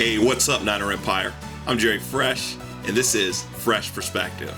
Hey, what's up, Niner Empire? I'm Jerry Fresh, and this is Fresh Perspective.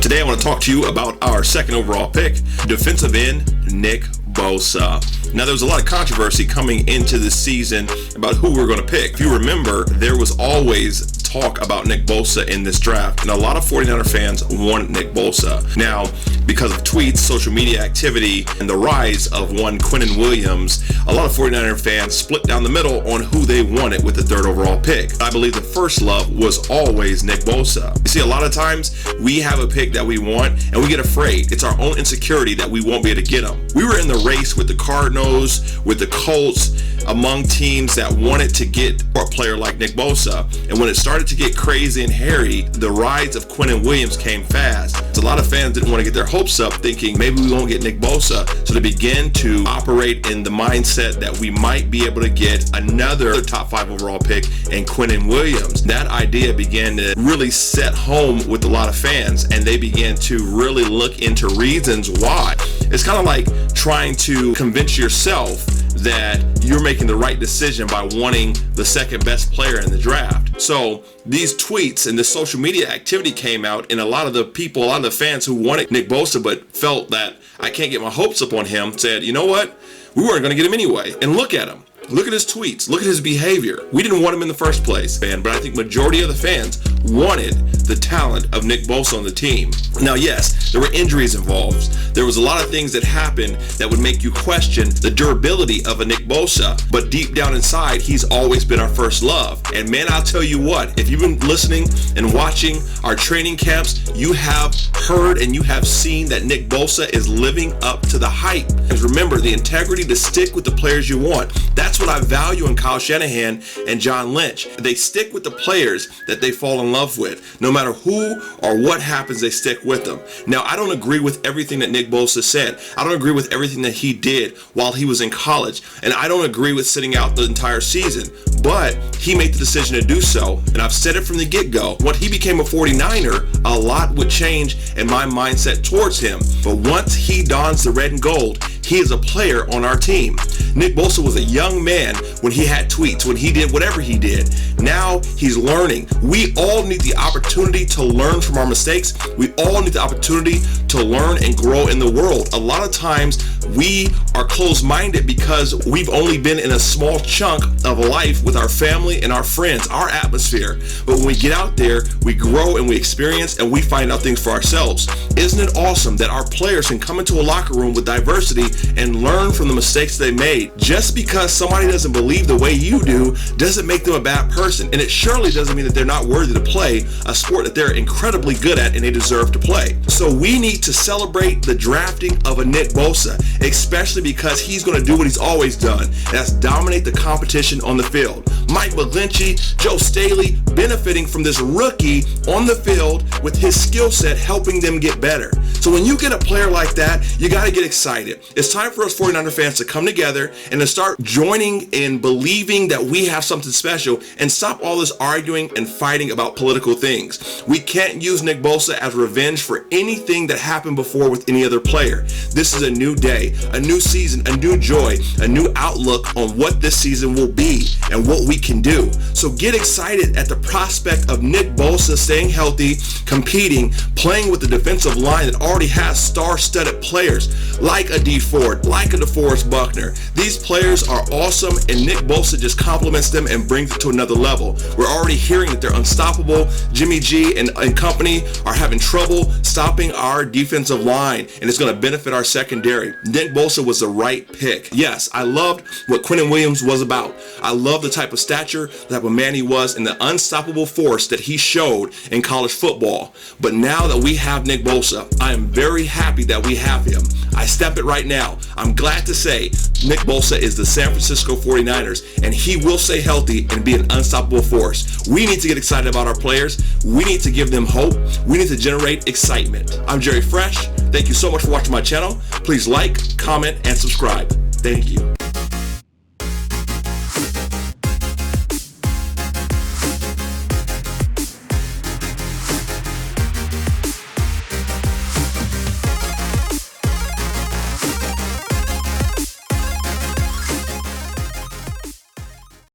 Today I want to talk to you about our second overall pick, defensive end Nick Bosa. Now, there was a lot of controversy coming into this season about who we're going to pick. If you remember, there was always talk about Nick Bosa in this draft, and a lot of 49er fans wanted Nick Bosa. Now, because of tweets, social media activity, and the rise of one Quinnen Williams, a lot of 49er fans split down the middle on who they wanted with the third overall pick. I believe the first love was always Nick Bosa. You see, a lot of times we have a pick that we want and we get afraid. It's our own insecurity that we won't be able to get him. We were in the race with the Cardinals, with the Colts, among teams that wanted to get a player like Nick Bosa. And when it started to get crazy and hairy, the rise of Quinnen Williams came fast. So a lot of fans didn't want to get their hopes up, thinking maybe we won't get Nick Bosa. So they began to operate in the mindset that we might be able to get another top 5 overall pick in Quinnen Williams. That idea began to really set home with a lot of fans, and they began to really look into reasons why. It's kind of like trying to convince yourself that you're making the right decision by wanting the second best player in the draft. So these tweets and the social media activity came out, and a lot of the people, a lot of the fans who wanted Nick Bosa but felt that I can't get my hopes up on him, said, you know what? We weren't going to get him anyway. And look at him. Look at his tweets. Look at his behavior. We didn't want him in the first place, but I think majority of the fans wanted the talent of Nick Bosa on the team. Now, yes, there were injuries involved. There was a lot of things that happened that would make you question the durability of a Nick Bosa, but deep down inside, he's always been our first love. And man, I'll tell you what, if you've been listening and watching our training camps, you have heard and you have seen that Nick Bosa is living up to the hype. And remember, the integrity to stick with the players you want. That's what I value in Kyle Shanahan and John Lynch. They stick with the players that they fall in love with. No matter who or what happens, they stick with them. Now, I don't agree with everything that Nick Bosa said. I don't agree with everything that he did while he was in college. And I don't agree with sitting out the entire season. But he made the decision to do so. And I've said it from the get-go. When he became a 49er, a lot would change in my mindset towards him. But once he dons the red and gold, he is a player on our team. Nick Bosa was a young man when he had tweets, when he did whatever he did. Now he's learning. We all need the opportunity to learn from our mistakes. We all need the opportunity to learn and grow in the world. A lot of times we are closed-minded because we've only been in a small chunk of life with our family and our friends, our atmosphere. But when we get out there, we grow and we experience and we find out things for ourselves. Isn't it awesome that our players can come into a locker room with diversity and learn from the mistakes they made? Just because somebody doesn't believe the way you do doesn't make them a bad person, and it surely doesn't mean that they're not worthy to play a sport that they're incredibly good at and they deserve to play. So we need to celebrate the drafting of a Nick Bosa, especially because he's going to do what he's always done, and that's dominate the competition on the field. Mike McGlinchey, Joe Staley benefiting from this rookie on the field with his skill set helping them get better. So when you get a player like that, you got to get excited. It's time for us 49er fans to come together and to start joining in believing that we have something special and stop all this arguing and fighting about political things. We can't use Nick Bosa as revenge for anything that happened before with any other player. This is a new day, a new season, a new joy, a new outlook on what this season will be and what we can do. So get excited at the prospect of Nick Bosa staying healthy, competing, playing with the defensive line that already has star-studded players like a D. Ford, like a DeForest Buckner. These players are awesome, and Nick Bosa just complements them and brings it to another level. We're already hearing that they're unstoppable. Jimmy G and company are having trouble stopping our defensive line, and it's going to benefit our secondary. Nick Bosa was the right pick. Yes, I loved what Quinnen Williams was about. I love the type of stature, the type of man he was, and the unstoppable force that he showed in college football. But now that we have Nick Bosa, I am very happy that we have him. I step it right now. I'm glad to say Nick Bosa is the San Francisco 49ers, and he will stay healthy and be an unstoppable force. We need to get excited about our players. We need to give them hope. We need to generate excitement. I'm Jerry Fresh. Thank you so much for watching my channel. Please like, comment, and subscribe. Thank you.